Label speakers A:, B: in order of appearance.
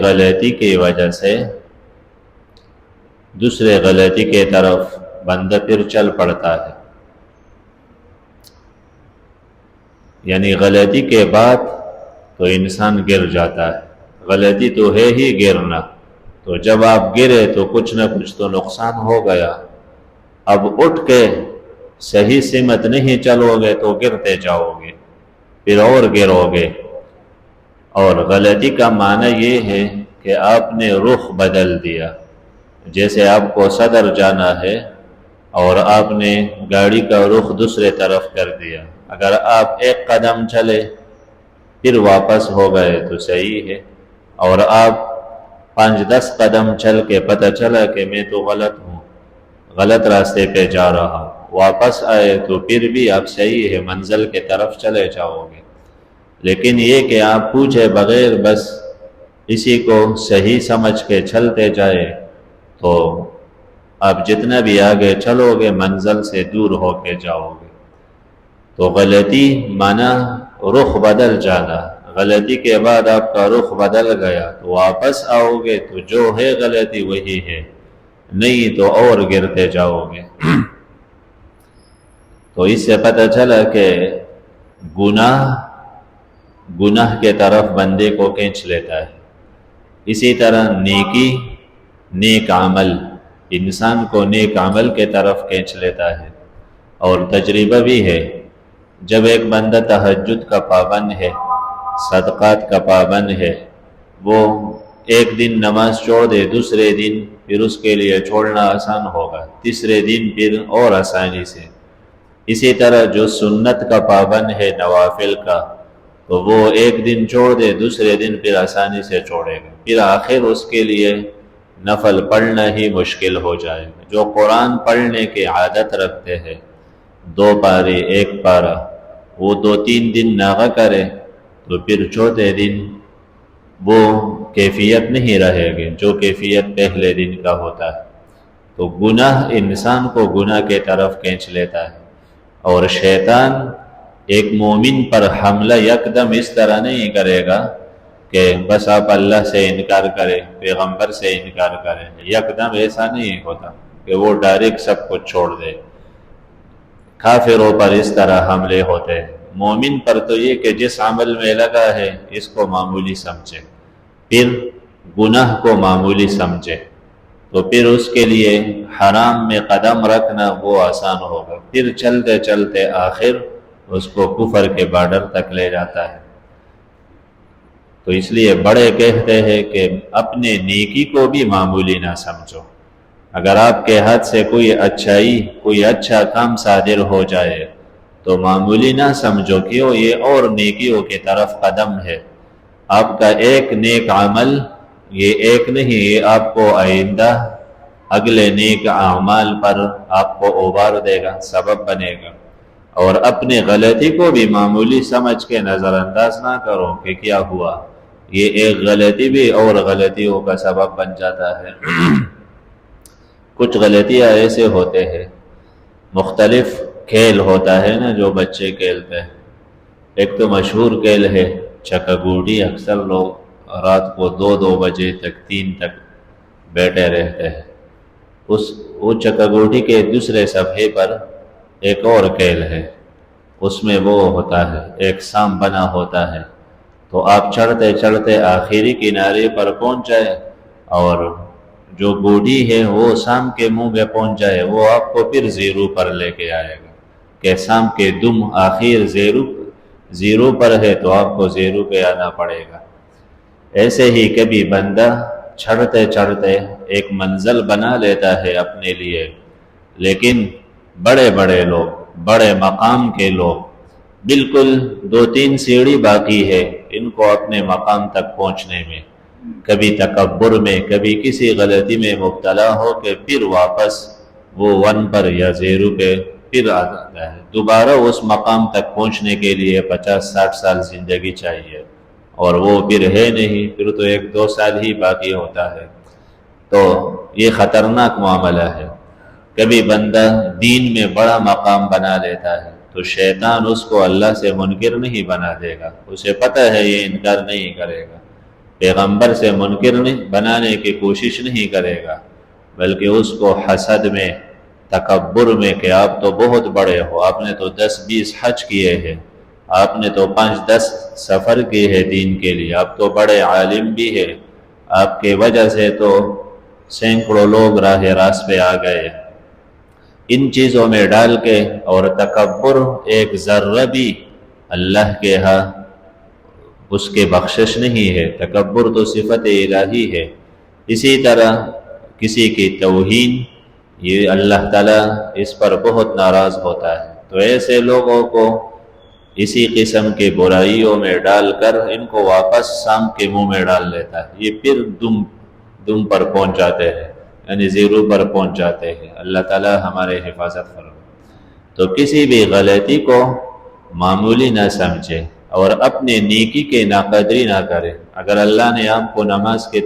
A: غلطی کی وجہ سے دوسرے غلطی کے طرف بندہ پھر چل پڑتا ہے، یعنی غلطی کے بعد تو انسان گر جاتا ہے، غلطی تو ہے ہی گرنا، تو جب آپ گرے تو کچھ نہ کچھ تو نقصان ہو گیا، اب اٹھ کے صحیح سمت نہیں چلو گے تو گرتے جاؤ گے، پھر اور گرو گے۔ اور غلطی کا معنی یہ ہے کہ آپ نے رخ بدل دیا، جیسے آپ کو صدر جانا ہے اور آپ نے گاڑی کا رخ دوسرے طرف کر دیا، اگر آپ ایک قدم چلے پھر واپس ہو گئے تو صحیح ہے، اور آپ 5-10 قدم چل کے پتہ چلا کہ میں تو غلط ہوں، غلط راستے پہ جا رہا ہوں، واپس آئے تو پھر بھی آپ صحیح ہے، منزل کے طرف چلے جاؤ گے۔ لیکن یہ کہ آپ پوچھے بغیر بس اسی کو صحیح سمجھ کے چلتے جائے تو آپ جتنا بھی آگے چلو گے منزل سے دور ہو کے جاؤ گے۔ تو غلطی معنی رخ بدل جانا، غلطی کے بعد آپ کا رخ بدل گیا تو واپس آؤ گے تو جو ہے غلطی وہی ہے، نہیں تو اور گرتے جاؤ گے۔ تو اس سے پتہ چلا کہ گناہ کے طرف بندے کو کھینچ لیتا ہے، اسی طرح نیک عمل انسان کو نیک عمل کے طرف کھینچ لیتا ہے۔ اور تجربہ بھی ہے، جب ایک بندہ تہجد کا پابند ہے، صدقات کا پابند ہے، وہ ایک دن نماز چھوڑ دے، دوسرے دن پھر اس کے لیے چھوڑنا آسان ہوگا، تیسرے دن پھر اور آسانی سے۔ اسی طرح جو سنت کا پابند ہے، نوافل کا، تو وہ ایک دن چھوڑ دے، دوسرے دن پھر آسانی سے چھوڑے گا، پھر آخر اس کے لیے نفل پڑھنا ہی مشکل ہو جائے گا۔ جو قرآن پڑھنے کی عادت رکھتے ہیں، 2 پارے 1 پارہ، وہ 2-3 دن ناغہ کرے تو پھر چوتھے دن وہ کیفیت نہیں رہے گی جو کیفیت پہلے دن کا ہوتا ہے۔ تو گناہ انسان کو گناہ کے طرف کھینچ لیتا ہے، اور شیطان ایک مومن پر حملہ یکدم اس طرح نہیں کرے گا کہ بس آپ اللہ سے انکار کریں، پیغمبر سے انکار کریں، یکدم ایسا نہیں ہوتا کہ وہ ڈائریکٹ سب کچھ چھوڑ دے۔ کافروں پر اس طرح حملے ہوتے ہیں، مومن پر تو یہ کہ جس عمل میں لگا ہے اس کو معمولی سمجھے، پھر گناہ کو معمولی سمجھے، تو پھر اس کے لیے حرام میں قدم رکھنا وہ آسان ہوگا، پھر چلتے چلتے آخر اس کو کفر کے بارڈر تک لے جاتا ہے۔ تو اس لیے بڑے کہتے ہیں کہ اپنے نیکی کو بھی معمولی نہ سمجھو، اگر آپ کے ہاتھ سے کوئی اچھا کام صادر ہو جائے تو معمولی نہ سمجھو، کیوں یہ اور نیکیوں کی طرف قدم ہے، آپ کا ایک نیک عمل یہ ایک نہیں، یہ آپ کو آئندہ اگلے نیک اعمال پر آپ کو ابھار دے گا، سبب بنے گا۔ اور اپنے غلطی کو بھی معمولی سمجھ کے نظر انداز نہ کرو کہ کیا ہوا، یہ ایک غلطی بھی اور غلطیوں کا سبب بن جاتا ہے۔ کچھ غلطیاں ایسے ہوتے ہیں، مختلف کھیل ہوتا ہے نا جو بچے کھیلتے ہیں، ایک تو مشہور کھیل ہے چکا گوڈی، اکثر لوگ رات کو 2 بجے تک 3 تک بیٹھے رہتے ہیں۔ وہ چکا گوڈی کے دوسرے صفحے پر ایک اور کھیل ہے، اس میں وہ ہوتا ہے ایک سام بنا ہوتا ہے، تو آپ چڑھتے چڑھتے آخری کنارے پر پہنچ جائے اور جو گوڈی ہے وہ سام کے منہ میں پہنچ جائے، وہ آپ کو پھر زیرو پر لے کے آئے گا کہ سام کے دم آخر زیرو پر ہے تو آپ کو زیرو پہ آنا پڑے گا۔ ایسے ہی کبھی بندہ چڑھتے چڑھتے ایک منزل بنا لیتا ہے اپنے لیے، لیکن بڑے لوگ، بڑے مقام کے لوگ، بالکل 2-3 سیڑھی باقی ہے ان کو اپنے مقام تک پہنچنے میں، کبھی تکبر میں، کبھی کسی غلطی میں مبتلا ہو کے پھر واپس وہ 1 پر یا 0 پہ پھر آ جاتا ہے۔ دوبارہ اس مقام تک پہنچنے کے لیے 50-60 سال زندگی چاہیے، اور وہ پھر ہے نہیں، پھر تو 1-2 سال ہی باقی ہوتا ہے۔ تو یہ خطرناک معاملہ ہے۔ کبھی بندہ دین میں بڑا مقام بنا لیتا ہے تو شیطان اس کو اللہ سے منکر نہیں بنا دے گا، اسے پتہ ہے یہ انکار نہیں کرے گا، پیغمبر سے منکر بنانے کی کوشش نہیں کرے گا، بلکہ اس کو حسد میں، تکبر میں کہ آپ تو بہت بڑے ہو، آپ نے تو 10-20 حج کیے ہیں، آپ نے تو 5-10 سفر کیے ہیں دین کے لیے، آپ تو بڑے عالم بھی ہیں، آپ کے وجہ سے تو سینکڑوں لوگ راہ راست پہ آ گئے۔ ان چیزوں میں ڈال کے، اور تکبر ایک ذرہ بھی اللہ کے ہاں اس کے بخشش نہیں ہے، تکبر تو صفت الہی ہے۔ اسی طرح کسی کی توہین، یہ اللہ تعالیٰ اس پر بہت ناراض ہوتا ہے، تو ایسے لوگوں کو اسی قسم کے برائیوں میں ڈال کر ان کو واپس سانپ کے منہ میں ڈال لیتا ہے، یہ پھر دم پر پہنچ جاتے ہیں، یعنی زیرو پر پہنچ جاتے ہیں۔ اللہ تعالیٰ ہمارے حفاظت فرمائے۔ تو کسی بھی غلطی کو معمولی نہ سمجھے اور اپنے نیکی کے ناقدری نہ کرے۔ اگر اللہ نے آپ کو نماز کے